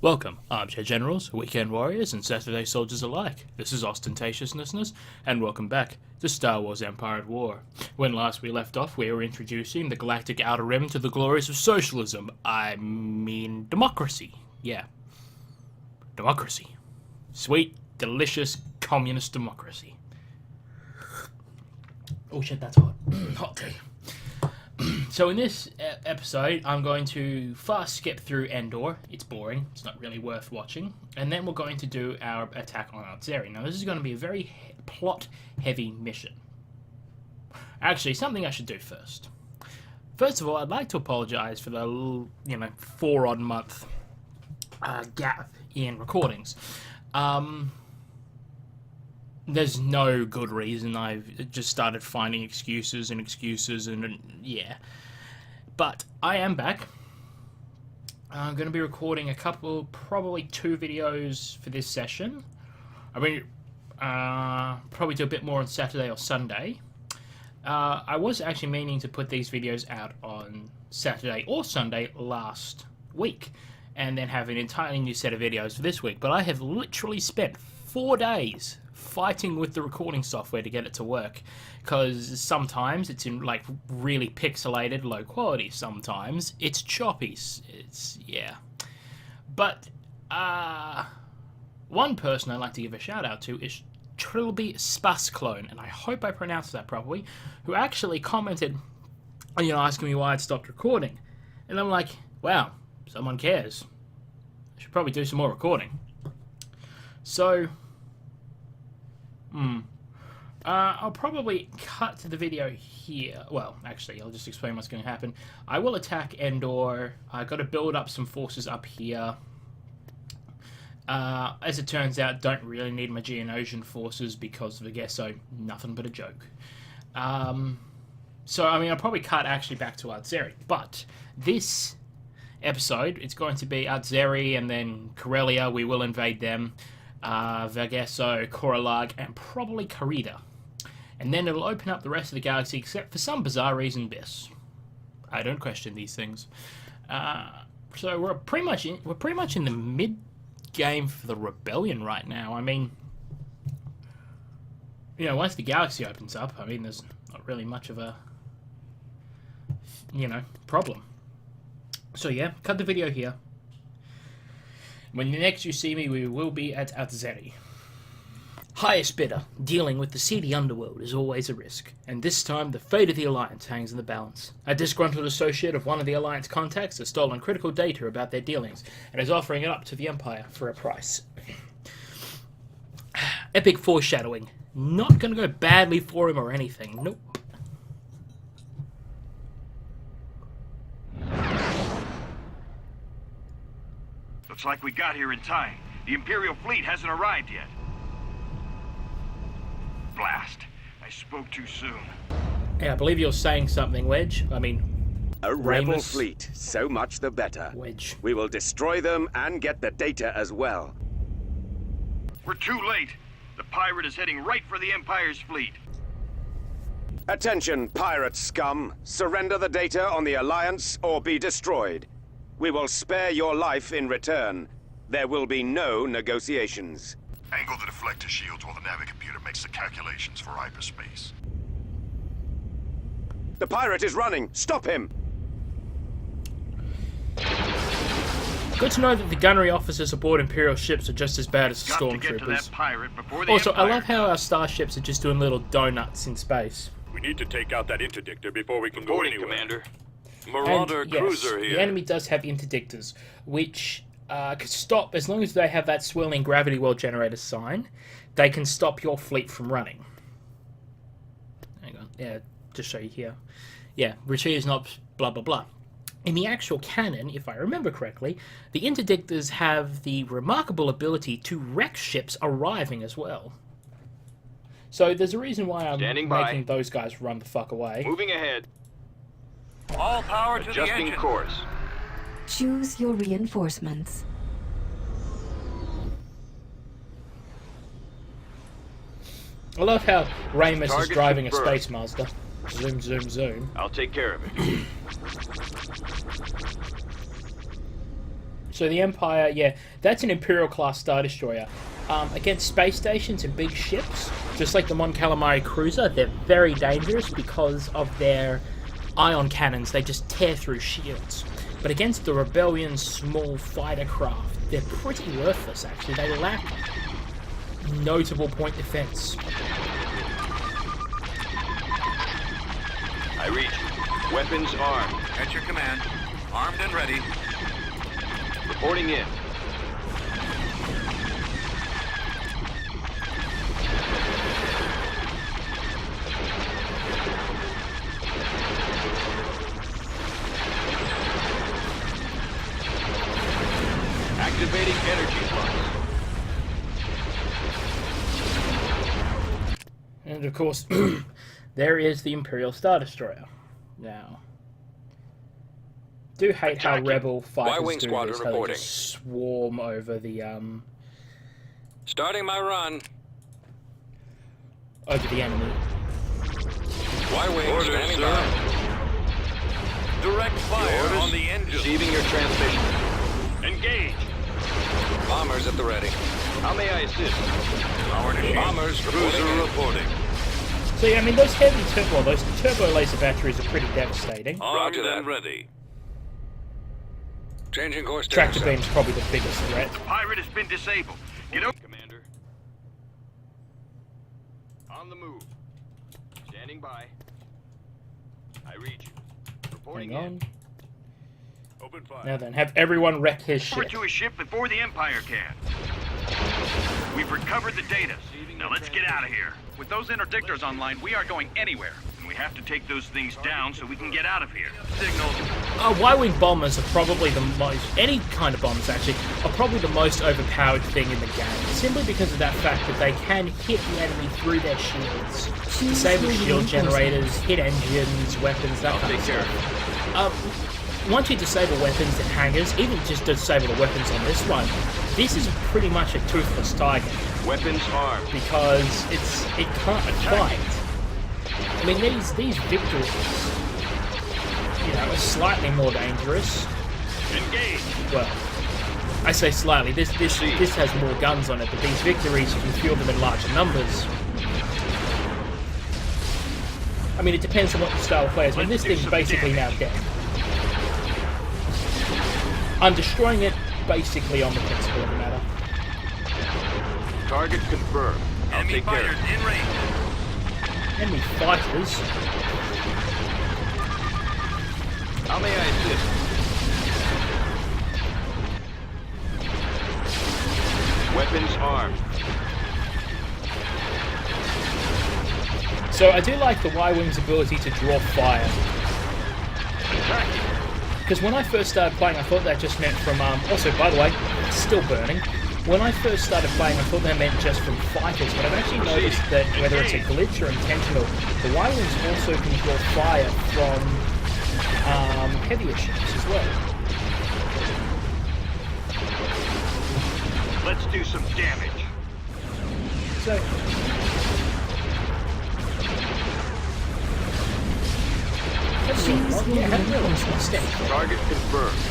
Welcome, armchair generals, weekend warriors, and Saturday soldiers alike. This is ostentatiousness, and welcome back to Star Wars Empire at War. When last we left off, we were introducing the Galactic Outer Rim to the glories of socialism. I mean, democracy. Yeah. Democracy. Sweet, delicious, communist democracy. Oh shit, that's hot. Hot tea. So in this episode, I'm going to fast skip through Endor. It's boring. It's not really worth watching. And then we're going to do our attack on Alzeri. Now, this is going to be a very plot-heavy mission. Actually, something I should do first. First of all, I'd like to apologize for the, 4-odd month gap in recordings. There's no good reason. I've just started finding excuses and yeah. But I am back. I'm going to be recording probably 2 videos for this session. I mean, probably do a bit more on Saturday or Sunday. I was actually meaning to put these videos out on Saturday or Sunday last week, and then have an entirely new set of videos for this week. But I have literally spent 4 days fighting with the recording software to get it to work, because sometimes it's in really pixelated low quality, sometimes it's choppy. Yeah. But one person I'd like to give a shout out to is Trilby Spassclone, and I hope I pronounced that properly, who actually commented, asking me why I'd stopped recording. And I'm like, wow, someone cares. I should probably do some more recording. So I'll probably cut the video here. Well, actually, I'll just explain what's going to happen. I will attack Endor. I've got to build up some forces up here. As it turns out, don't really need my Geonosian forces because of Vegesso, nothing but a joke. So, I'll probably cut actually back to Alzeri. But this episode, it's going to be Alzeri and then Corellia. We will invade them. Vegesso, Coralag, and probably Carida. And then it'll open up the rest of the galaxy, except for some bizarre reason, Biss. I don't question these things. So we're pretty much in the mid game for the rebellion right now. Once the galaxy opens up, there's not really much of a problem. So yeah, cut the video here. When next you see me, we will be at Alzeri. Highest bidder, dealing with the seedy underworld is always a risk, and this time the fate of the Alliance hangs in the balance. A disgruntled associate of one of the Alliance contacts has stolen critical data about their dealings, and is offering it up to the Empire for a price. Epic foreshadowing. Not gonna go badly for him or anything, nope. Looks like we got here in time. The Imperial fleet hasn't arrived yet. Blast. I spoke too soon. Yeah, I believe you're saying something, Wedge. A rebel fleet. So much the better. Wedge. We will destroy them and get the data as well. We're too late. The pirate is heading right for the Empire's fleet. Attention, pirate scum. Surrender the data on the Alliance or be destroyed. We will spare your life in return. There will be no negotiations. Angle the deflector shields while the navicomputer makes the calculations for hyperspace. The pirate is running! Stop him! Good to know that the gunnery officers aboard Imperial ships are just as bad as the Got to get to that stormtroopers. pirate before the Also, I Empire love how our starships are just doing little donuts in space. We need to take out that interdictor before we can go Reporting, anywhere. Commander. Marauder And, yes, cruiser here. the enemy does have interdictors, which can stop, as long as they have that swirling gravity well generator sign, they can stop your fleet from running. Hang on, yeah, just show you here. Yeah, retrieves not blah blah blah. In the actual canon, if I remember correctly, the interdictors have the remarkable ability to wreck ships arriving as well. So there's a reason why I'm Standing by. making those guys run the fuck away. Moving ahead. All power to the Adjusting engine. course. Choose your reinforcements. I love how Ramus is Target driving a confirmed. Space Master. Zoom, zoom, zoom. I'll take care of it. So the Empire, yeah, that's an Imperial class Star Destroyer. Against space stations and big ships, just like the Mon Calamari cruiser, they're very dangerous because of their ion cannons. They just tear through shields. But against the Rebellion's small fighter craft, they're pretty worthless, actually. They lack notable point defense. I reach. Weapons armed. At your command. Armed and ready. Reporting in. Activating energy flux. And of course, there is the Imperial Star Destroyer. Now, do hate how Rebel fighters Y-wing do squadron this, how they reporting. just swarm over the Starting my run. enemy. Y-wing standing by. Direct fire on the engine. Receiving your transmission. Engage. Bombers at the ready. How may I assist? Bombers cruiser reporting. So yeah, I mean those those turbo laser batteries are pretty devastating. Roger that. Ready. Changing course. Tractor beam's probably the biggest threat. Pirate has been disabled. Get over, Commander. On the move. Standing by. I read you. Reporting Hang in. on. Open fire. Now then, have everyone wreck his Over ship. to a ship before the Empire can. We've recovered the data. Now let's get out of here. With those interdictors online, we aren't going anywhere. And we have to take those things down so we can get out of here. Signals. Y-wing bombers are probably the most, any kind of bombers actually, are probably the most overpowered thing in the game. Simply because of that fact that they can hit the enemy through their shields. Disable shield generators, hit engines, weapons, that kind of stuff. Once you disable weapons and hangars, even just disable the weapons on this one, this is pretty much a toothless tiger. Weapons armed. Because it can't fight. I mean, these victories, you know, are slightly more dangerous. Engage. Well, I say slightly. This has more guns on it, but these victories you can field them in larger numbers. I mean, it depends on what your style of play is. I mean, this thing's basically now dead. I'm destroying it basically on the principle of the matter. Target confirmed. I'll take care of it. In range. Enemy fighters. How may I assist? Weapons armed. So I do like the Y-Wing's ability to draw fire. Attacking. Because when I first started playing, I thought that just meant from... also, by the way, it's still burning. When I first started playing, I thought that meant just from fighters, but I've actually noticed that whether it's a glitch or intentional, the Y-Wings also can draw fire from heavier ships as well. Let's do some damage. So... let's see. Oh, yeah, I hadn't realised my step. Target confirmed.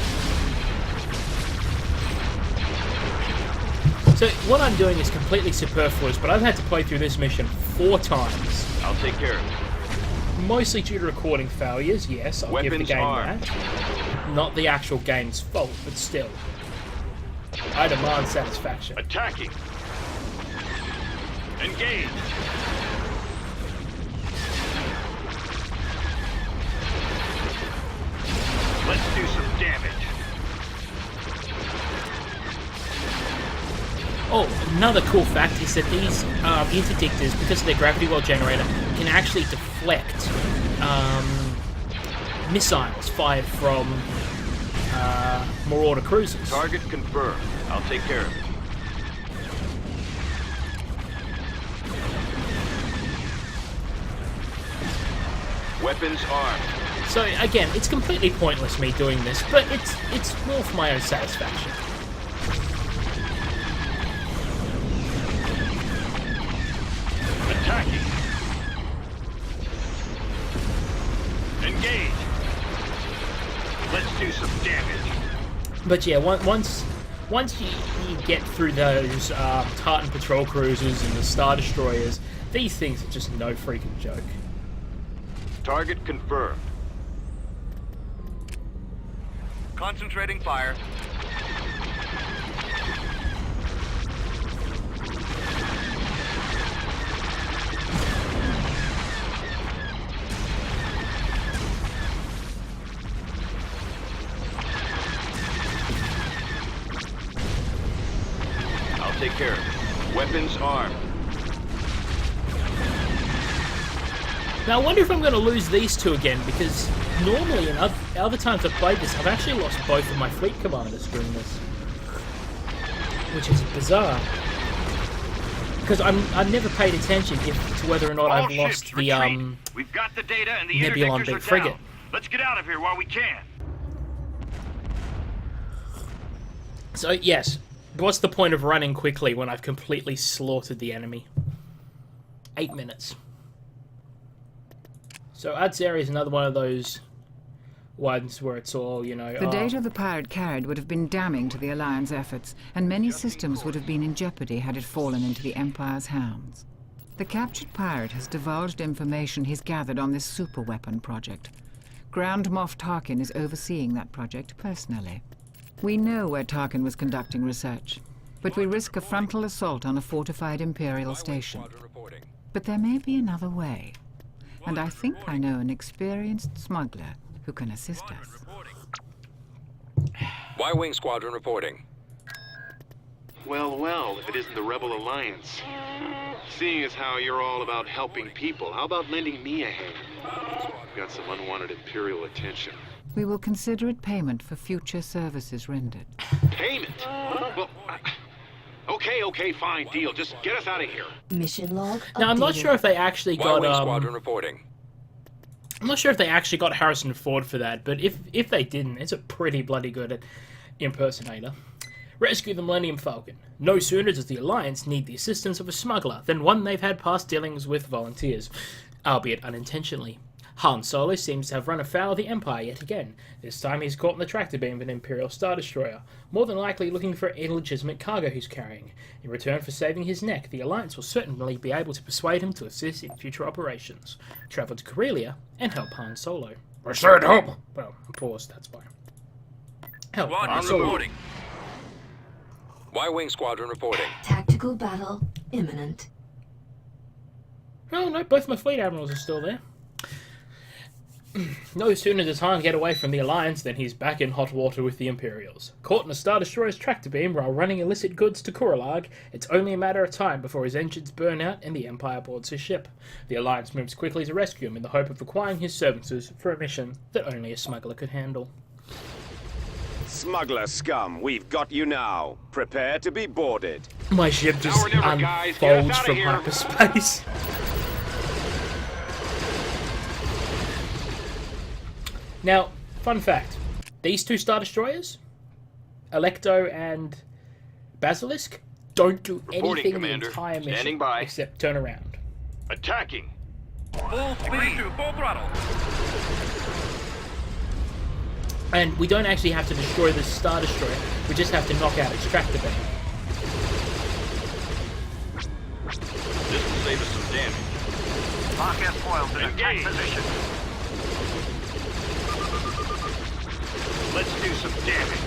So what I'm doing is completely superfluous, but I've had to play through this mission 4 times. I'll take care of it. Mostly due to recording failures, yes, I'll give the Weapons game armed. that. Not the actual game's fault, but still. I demand satisfaction. Attacking. Engage. Let's do some damage. Oh, another cool fact is that these interdictors, because of their gravity well generator, can actually deflect missiles fired from Marauder cruisers. Target confirmed. I'll take care of it. Weapons armed. So again, it's completely pointless me doing this, but it's more for my own satisfaction. Attacking. Engage. Let's do some damage. But yeah, once you get through those Tartan patrol cruisers and the Star Destroyers, these things are just no freaking joke. Target confirmed. Concentrating fire. I'll take care of it. Weapons armed. Now I wonder if I'm going to lose these two again, because normally in other times I've played this, I've actually lost both of my fleet commanders during this. Which is bizarre. Because I've never paid attention to whether or not I've lost the We've got the data and the Nebulon interdictors big are frigate. down. Let's get out of here while we can. So yes, what's the point of running quickly when I've completely slaughtered the enemy? 8 minutes. So Adzeri is another one of those ones where it's all, you know... The data the pirate carried would have been damning to the Alliance efforts, and many systems would have been in jeopardy had it fallen into the Empire's hands. The captured pirate has divulged information he's gathered on this superweapon project. Grand Moff Tarkin is overseeing that project personally. We know where Tarkin was conducting research, but we risk a frontal assault on a fortified Imperial station. But there may be another way. And I think I know an experienced smuggler who can assist us. Y-Wing Squadron reporting. Well, well, if it isn't the Rebel Alliance. Seeing as how you're all about helping people, how about lending me a hand? I've got some unwanted Imperial attention. We will consider it payment for future services rendered. Payment? Well, okay, fine, deal. Just get us out of here. Mission log Now I'm not updated. sure if they actually got Y-Wing Squadron reporting. I'm not sure if they actually got Harrison Ford for that, but if they didn't, it's a pretty bloody good impersonator. Rescue the Millennium Falcon. No sooner does the Alliance need the assistance of a smuggler than one they've had past dealings with volunteers, albeit unintentionally. Han Solo seems to have run afoul of the Empire yet again. This time he's caught in the tractor beam of an Imperial Star Destroyer, more than likely looking for illegitimate cargo he's carrying. In return for saving his neck, the Alliance will certainly be able to persuade him to assist in future operations. Travel to Corellia and help Han Solo. I said help! Well, pause, that's why. Help Han Squadron Solo. reporting. Y-Wing Squadron reporting. Tactical battle imminent. Oh no, both my fleet admirals are still there. No sooner does Han get away from the Alliance than he's back in hot water with the Imperials. Caught in a Star Destroyer's tractor beam while running illicit goods to Kuralag, it's only a matter of time before his engines burn out and the Empire boards his ship. The Alliance moves quickly to rescue him in the hope of acquiring his services for a mission that only a smuggler could handle. Smuggler scum, we've got you now. Prepare to be boarded. My ship just Now or never, guys. Get us unfolds outta from here. hyperspace. Now, fun fact. These two Star Destroyers, Electo and Basilisk, don't do Reporting, anything in Commander. the entire mission Standing by. except turn around. Attacking. Full speed. Full throttle. And we don't actually have to destroy the Star Destroyer, we just have to knock out its tractor beam. This will save us some damage. Lock and foils in attack Engage. position. Let's do some damage.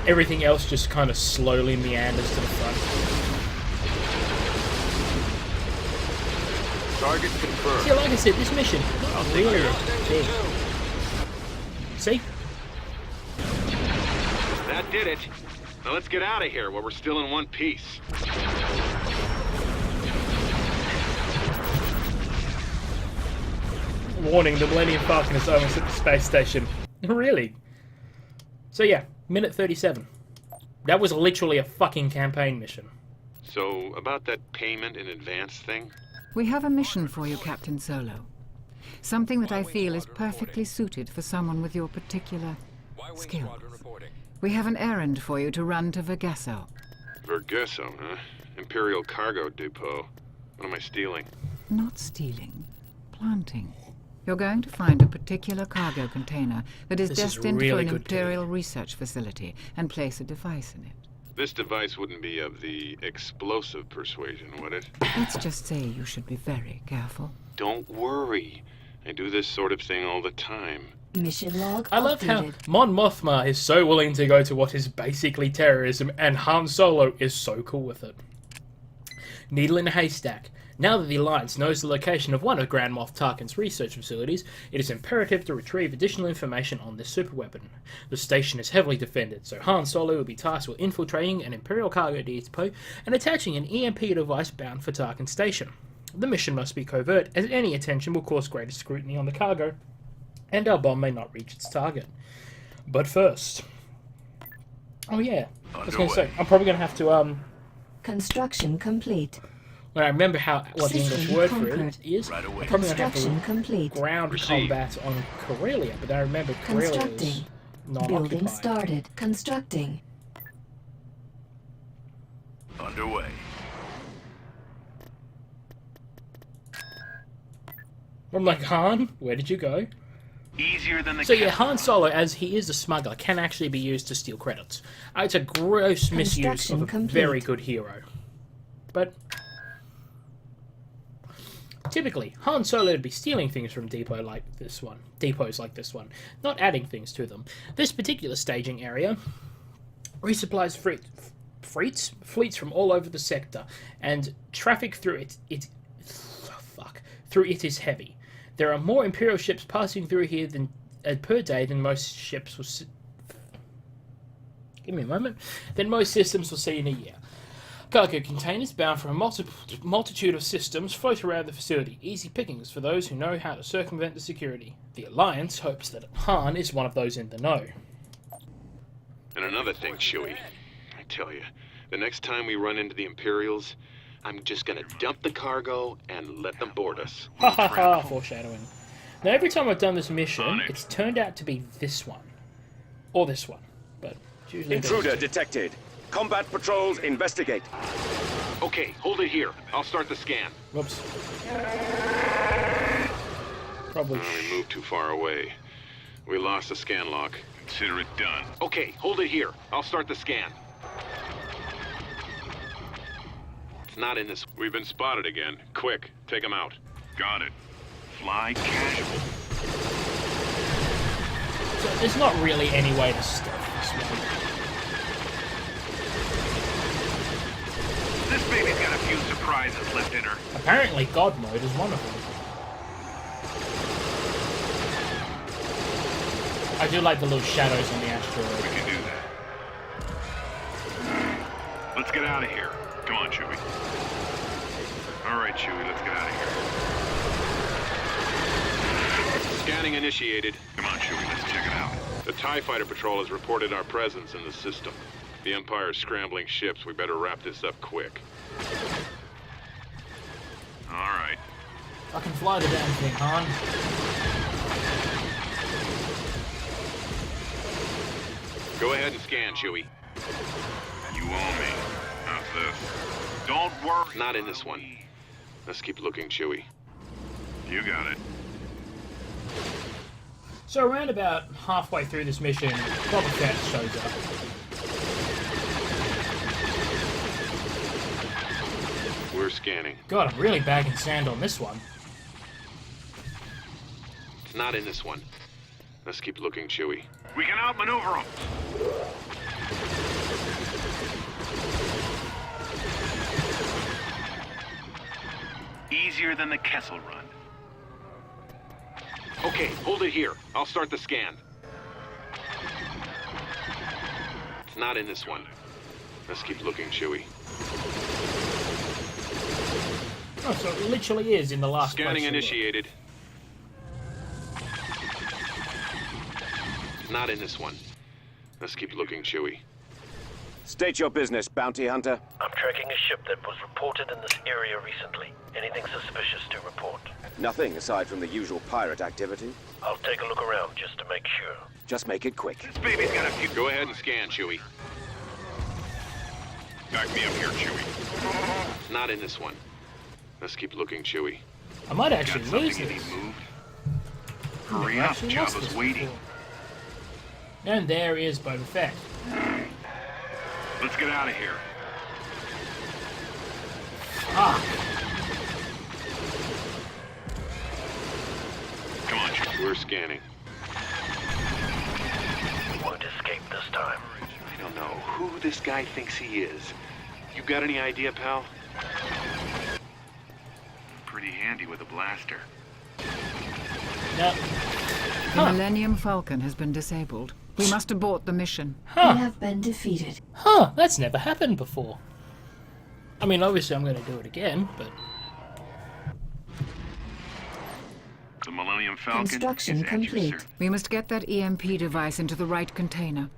Everything else just kind of slowly meanders to the front. Target confirmed. Yeah, like I said, this mission, not really big. See? That did it. Now let's get out of here while we're still in one piece. Warning, the Millennium Falcon is almost at the space station. Really? So yeah, minute 37. That was literally a fucking campaign mission. So, about that payment in advance thing? We have a mission for you, Captain Solo. Something that I feel is perfectly suited for someone with your particular Y-Wing skills. Squadron reporting. We have an errand for you to run to Vergesso. Vergesso, huh? Imperial cargo depot. What am I stealing? Not stealing, planting. You're going to find a particular cargo container that is This is destined really for an good, Kate. Imperial research facility and place a device in it. This device wouldn't be of the explosive persuasion, would it? Let's just say you should be very careful. Don't worry. I do this sort of thing all the time. Mission log I love how updated. Mon Mothma is so willing to go to what is basically terrorism, and Han Solo is so cool with it. Needle in a haystack. Now that the Alliance knows the location of one of Grand Moff Tarkin's research facilities, it is imperative to retrieve additional information on this superweapon. The station is heavily defended, so Han Solo will be tasked with infiltrating an Imperial cargo depot and attaching an EMP device bound for Tarkin Station. The mission must be covert, as any attention will cause greater scrutiny on the cargo, and our bomb may not reach its target. But first... Oh yeah, I was going to say, I'm probably going to have to, Construction complete. when I remember what the English System word for conquered. it is, Right away. I'm probably going to have Construction to complete. ground Proceed. combat on Corellia, but I remember Corellia is Constructing. not Building occupied. started. Constructing. Underway. I'm like, Han, where did you go? Easier than the So yeah, Kessel Han Solo, as he is a smuggler, can actually be used to steal credits. It's a gross misuse Construction of a complete. very good hero. But typically, Han Solo would be stealing things from depots like this one, not adding things to them. This particular staging area resupplies fleets from all over the sector, and traffic through it is heavy. There are more Imperial ships passing through here than per day than most ships will. Give me a moment. Than most systems will see in a year. Cargo containers bound for a multitude of systems float around the facility. Easy pickings for those who know how to circumvent the security. The Alliance hopes that Han is one of those in the know. And another thing, Chewie. I tell you, the next time we run into the Imperials, I'm just gonna dump the cargo and let them board us. Ha ha ha, foreshadowing. Now every time I've done this mission, On it. it's turned out to be this one. Or this one. But it's usually Intruder those two. detected. Combat patrols investigate. Okay, hold it here. I'll start the scan. Whoops. Probably We moved too far away. We lost the scan log. Consider it done. Okay, hold it here. I'll start the scan. It's not in this. We've been spotted again. Quick, take them out. Got it. Fly casual. So there's not really any way to stop this one. This baby's got a few surprises left in her. Apparently God mode is one of them. I do like the little shadows on the We asteroid. can do that. Let's get out of here. Come on, Chewie. All right, Chewie, let's get out of here. Scanning initiated. Come on, Chewie, let's check it out. The TIE Fighter Patrol has reported our presence in the system. The Empire's scrambling ships. We better wrap this up quick. All right. I can fly the damn thing, Han. Go ahead and scan, Chewie. You owe me. How's this? Don't worry. Not in this one. Let's keep looking, Chewie. You got it. So around about halfway through this mission, Boba Fett shows up. We're scanning. God, I'm really bagging sand on this one. It's not in this one. Let's keep looking, Chewie. We can outmaneuver them. Easier than the Kessel Run. Okay, hold it here. I'll start the scan. It's not in this one. Let's keep looking, Chewie. Oh, so it literally is in the last Scanning place you look. initiated. It's not in this one. Let's keep looking, Chewie. State your business, bounty hunter. I'm tracking a ship that was reported in this area recently. Anything suspicious to report? Nothing aside from the usual pirate activity. I'll take a look around just to make sure. Just make it quick. This baby's got a few... Go ahead and scan, Chewie. Back me up here, Chewie. It's not in this one. Let's keep looking, Chewie. I might Got actually something lose you this. need moved? Hurry up, Actually lost Jabba's this waiting. before. And there is Boba Fett. Let's get out of here. Ah, Come on, Chewie. We're scanning. Won't escape this time. I don't know who this guy thinks he is. You got any idea, pal? Pretty handy with a blaster. no. The Millennium Falcon has been disabled. We must abort the mission. We have been defeated. Huh, that's never happened before. I mean, obviously I'm going to do it again, but... The Millennium Falcon Construction is at complete. your service. We must get that EMP device into the right container.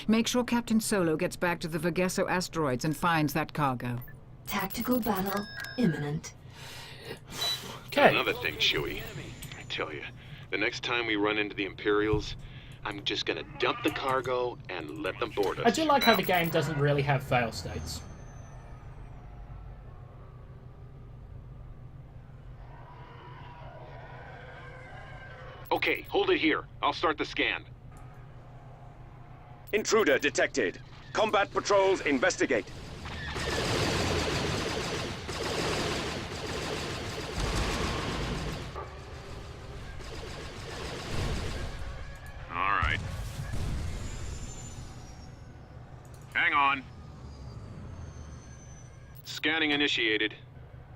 Make sure Captain Solo gets back to the Vergesso asteroids and finds that cargo. Tactical battle imminent. Okay. Another thing, Chewie. I tell you, the next time we run into the Imperials, I'm just gonna dump the cargo and let them board us. I do like how the game doesn't really have fail states. Okay, hold it here. I'll start the scan. Intruder detected. Combat patrols investigate. All right. Hang on. Scanning initiated.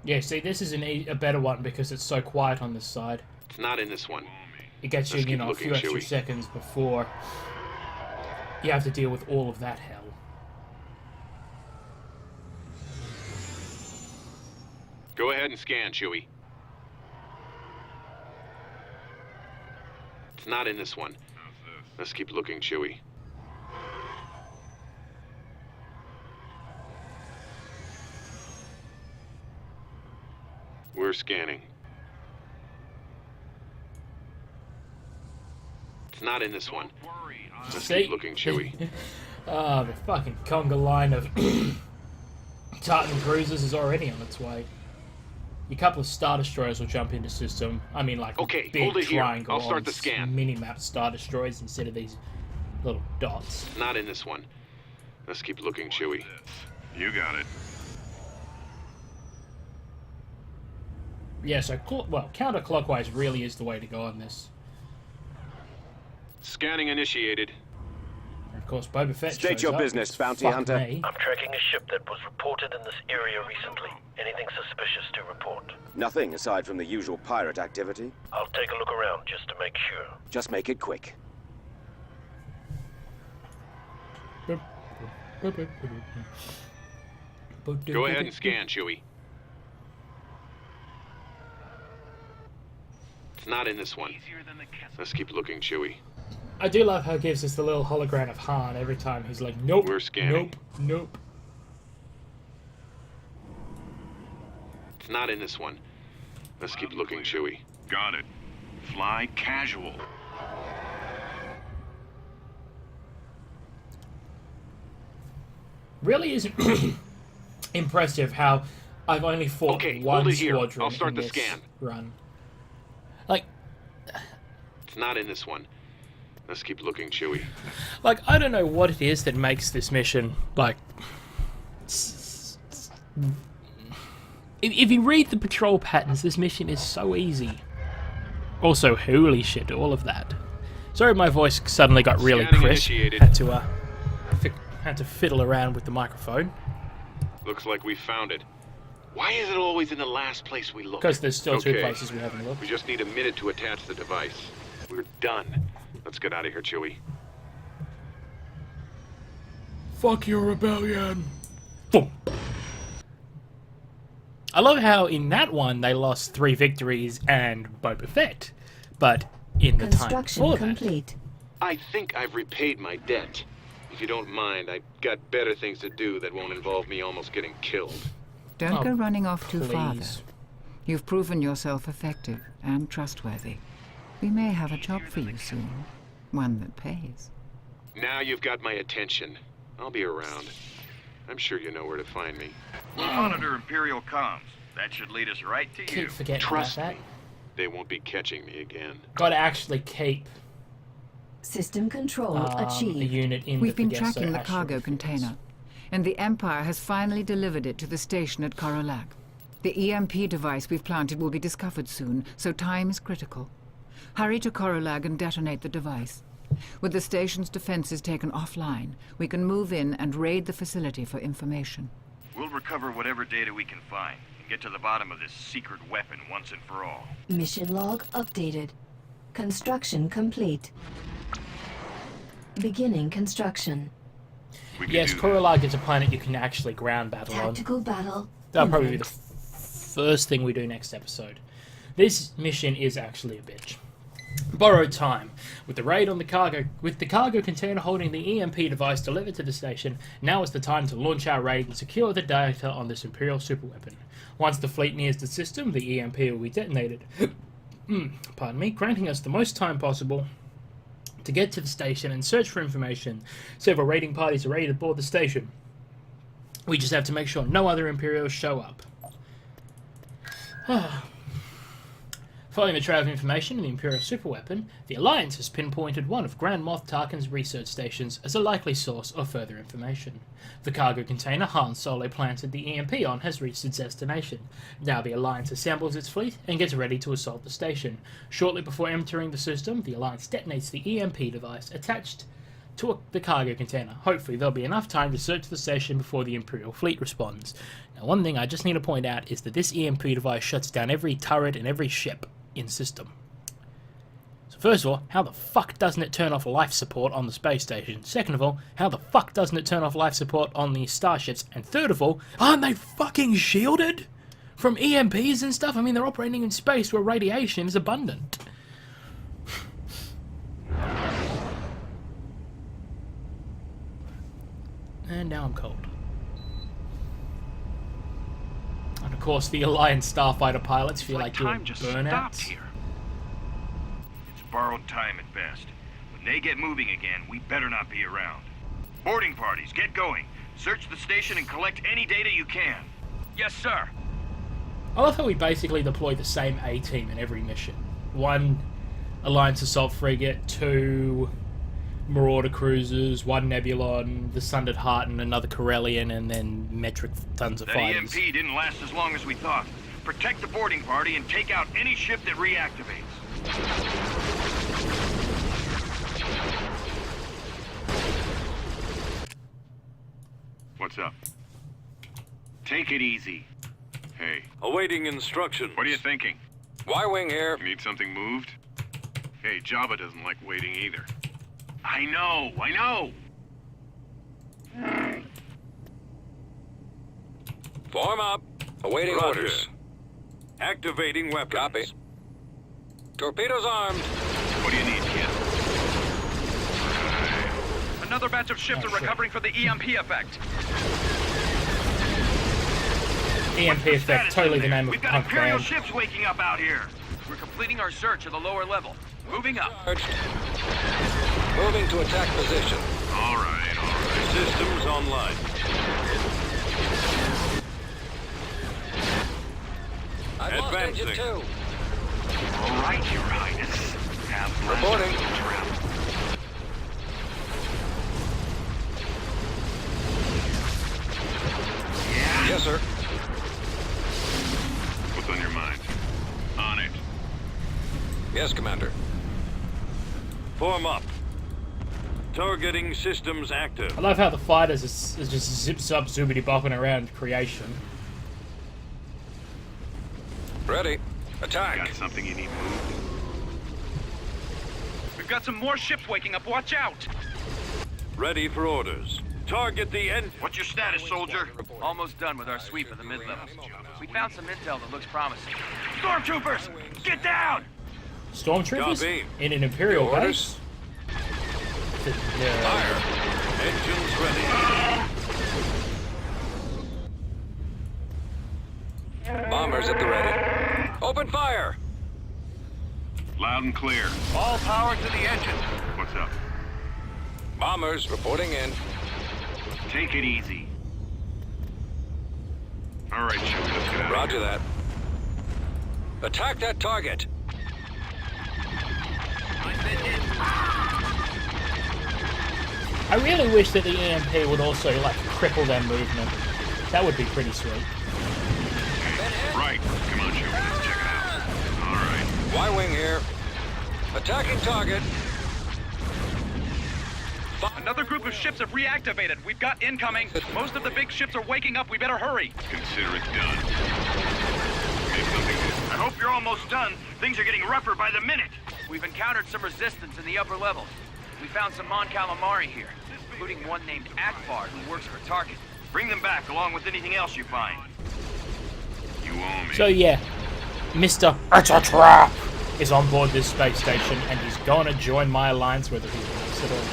Yeah, see, this is a better one because it's so quiet on this side. It's not in this one. It gets you, Let's you keep know, a looking, few extra Chewie. seconds before you have to deal with all of that hell. Go ahead and scan, Chewie. It's not in this one. Let's keep looking, Chewie. We're scanning. It's not in this one. Let's See? keep looking, Chewie. Ah, the fucking conga line of Titan cruisers is already on its way. A couple of Star Destroyers will jump into system. I mean, like Okay, big hold it here. triangle I'll start on the scan. mini-map Star Destroyers instead of these little dots. Not in this one. Let's keep looking, Chewie. You got it. Yeah, so well, counterclockwise really is the way to go on this. Scanning initiated. And of course, Boba Fett State shows your up. business, Bounty Fuck Hunter. me. I'm tracking a ship that was reported in this area recently. Anything suspicious to report? Nothing aside from the usual pirate activity. I'll take a look around just to make sure. Just make it quick. Go ahead and scan, Chewie. It's not in this one. Let's keep looking, Chewie. I do love how it gives us the little hologram of Han every time he's like, nope, We're scanning. nope, nope. It's not in this one. Let's keep looking, Chewie. Got it. Fly casual. Really is impressive how I've only fought Okay, one hold it here. squadron I'll start in the this scan. run. Like, It's not in this one. Let's keep looking, Chewie. I don't know what it is that makes this mission, like... If you read the patrol patterns, this mission is so easy. Also, holy shit, all of that. Sorry, my voice suddenly got really Scanning crisp. initiated. Had to fiddle around with the microphone. Looks like we found it. Why is it always in the last place we look? Because there's still two Okay. places we haven't looked. We just need a minute to attach the device. We're done. Let's get out of here, Chewie. Fuck your rebellion! Boom. I love how in that one they lost 3 victories and Boba Fett, but in the time Construction before that, complete. I think I've repaid my debt. If you don't mind, I've got better things to do that won't involve me almost getting killed. Don't Oh, go running off too far, though. please. You've proven yourself effective and trustworthy. We may have a job for you soon. One that pays. Now you've got my attention. I'll be around. I'm sure you know where to find me. We'll monitor Imperial comms. That should lead us right to you. Keep forgetting Trust about that. me. they won't be catching me again. Gotta actually keep System control a achieved. unit in We've the been Vengence, so tracking the actually cargo fits. container, and the Empire has finally delivered it to the station at Korolak. The EMP device we've planted will be discovered soon, so time is critical. Hurry to Korolak and detonate the device. With the station's defenses taken offline, we can move in and raid the facility for information. We'll recover whatever data we can find and get to the bottom of this secret weapon once and for all. Mission log updated. Construction complete. Beginning construction. We can Yes, do that. Korolak is a planet you can actually ground battle on. Tactical battle That'll probably be the imminent. first thing we do next episode. This mission is actually a bitch. Borrowed time. With the raid on the cargo, with the cargo container holding the EMP device delivered to the station, now is the time to launch our raid and secure the data on this Imperial superweapon. Once the fleet nears the system, the EMP will be detonated. Pardon me, granting us the most time possible to get to the station and search for information. Several raiding parties are ready to board the station. We just have to make sure no other Imperials show up. Following the trail of information in the Imperial superweapon, the Alliance has pinpointed one of Grand Moff Tarkin's research stations as a likely source of further information. The cargo container Han Solo planted the EMP on has reached its destination. Now the Alliance assembles its fleet and gets ready to assault the station. Shortly before entering the system, the Alliance detonates the EMP device attached to the cargo container. Hopefully there'll be enough time to search the station before the Imperial fleet responds. Now one thing I just need to point out is that this EMP device shuts down every turret and every ship in system. So first of all, how the fuck doesn't it turn off life support on the space station? Second of all, how the fuck doesn't it turn off life support on the starships? And third of all, aren't they fucking shielded from EMPs and stuff? I mean, they're operating in space where radiation is abundant. And now I'm cold. And of course, the Alliance starfighter pilots feel like doing time just stopped burnouts. here. It's borrowed time at best. When they get moving again, we better not be around. Boarding parties, get going. Search the station and collect any data you can. Yes, sir. I love how we basically deploy the same A-team in every mission. One Alliance assault frigate, two Marauder cruisers, one Nebulon, the Sundered Heart, and another Corellian, and then metric tons of That fighters. EMP didn't last as long as we thought. Protect the boarding party and take out any ship that reactivates. What's up? Take it easy. Hey, Awaiting instructions. what are you thinking? Y-wing here. You need something moved? Hey, Jabba doesn't like waiting either. I know! Form up. Awaiting Roger. orders. Activating weapons. Copy. Torpedoes armed. What do you need, kid? Another batch of ships are recovering from the EMP effect. EMP effect, Status totally in the there. name of We've got punk Imperial band. ships waking up out here. We're completing our search at the lower level. Moving up. Charged. Moving to attack position. All right. Systems online. I've lost engine Advancing. 2. All right, Your Highness. Have Reporting. Yeah? Yes, sir. What's on your mind? On it. Yes, Commander. Form up. Targeting systems active. I love how the fighters is just zip-zop zoobity bopping around creation. Ready. Got Attack. something you need moved? We've got some more ships waking up. Watch out. Ready for orders. Target the end. What's your status, soldier? Almost done with our sweep of the mid-levels. We found some intel that looks promising. Stormtroopers! Get down! Stormtroopers Copy. in an Imperial Orders. base? No. Fire. Engines ready. Bombers at the ready. Open fire. Loud and clear. All power to the engine. What's up? Bombers reporting in. Take it easy. All right, Chewie, let's get out of Roger here. that. Attack that target. I really wish that the EMP would also, like, cripple their movement. That would be pretty sweet. Right. Come on, Joey. Let's check it out. All right. Y-wing here. Attacking target. Another group of ships have reactivated. We've got incoming. Most of the big ships are waking up. We better hurry. Consider it done. I hope you're almost done. Things are getting rougher by the minute. We've encountered some resistance in the upper levels. We found some Mon Calamari here, including one named Akbar who works for Tarkin. Bring them back along with anything else you find. You owe me. So yeah, Mr. Trap is on board this space station, and he's gonna join my alliance whether he wants it or not.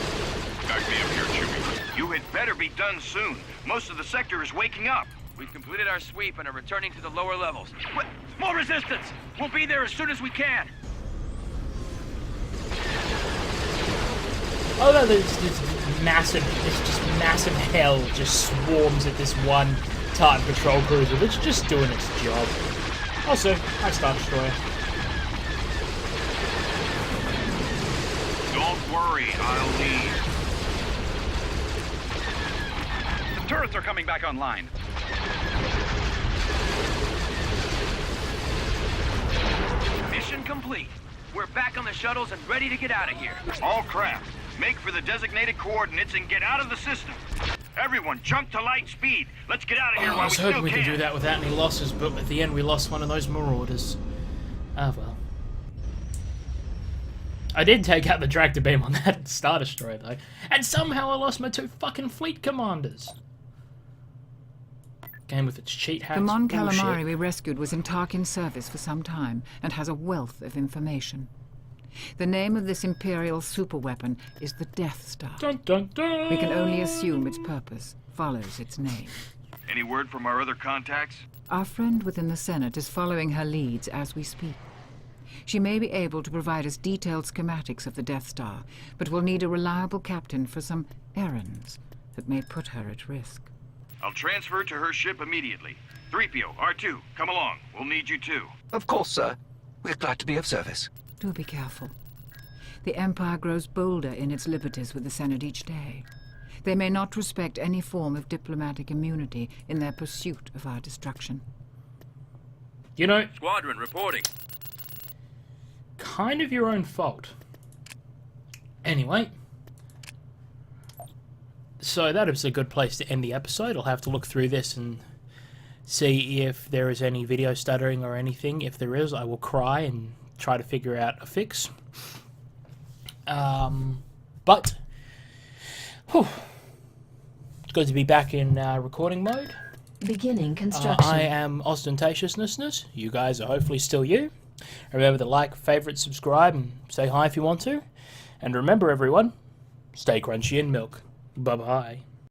Back me up here, Chewie. You had better be done soon. Most of the sector is waking up. We've completed our sweep and are returning to the lower levels. What? More resistance! We'll be there as soon as we can! Oh no, this massive hell just swarms at this one Titan patrol cruiser that's just doing its job. Also, hi Star Destroyer. Don't worry, I'll leave. The turrets are coming back online. Mission complete. We're back on the shuttles and ready to get out of here. All craft, make for the designated coordinates and get out of the system. Everyone, jump to light speed. Let's get out of here I while was we hoping still we can. could do that without any losses, but at the end we lost one of those marauders. Ah well. I did take out the tractor beam on that Star Destroyer though, and somehow I lost my 2 fucking fleet commanders. Game with its cheat hacks. The Mon bullshit. Calamari we rescued was in Tarkin's service for some time and has a wealth of information. The name of this Imperial superweapon is the Death Star. Dun, dun, dun. We can only assume its purpose follows its name. Any word from our other contacts? Our friend within the Senate is following her leads as we speak. She may be able to provide us detailed schematics of the Death Star, but will need a reliable captain for some errands that may put her at risk. I'll transfer to her ship immediately. 3PO, R2, come along. We'll need you too. Of course, sir. We're glad to be of service. Do be careful. The Empire grows bolder in its liberties with the Senate each day. They may not respect any form of diplomatic immunity in their pursuit of our destruction. You know, Squadron reporting. kind of your own fault. Anyway. So that is a good place to end the episode. I'll have to look through this and see if there is any video stuttering or anything. If there is, I will cry and try to figure out a fix. But whew, it's good to be back in recording mode. Beginning construction. I am Ostentatiousness. You guys are hopefully still you. Remember to like, favorite, subscribe, and say hi if you want to. And remember, everyone, stay crunchy in milk. Bye-bye.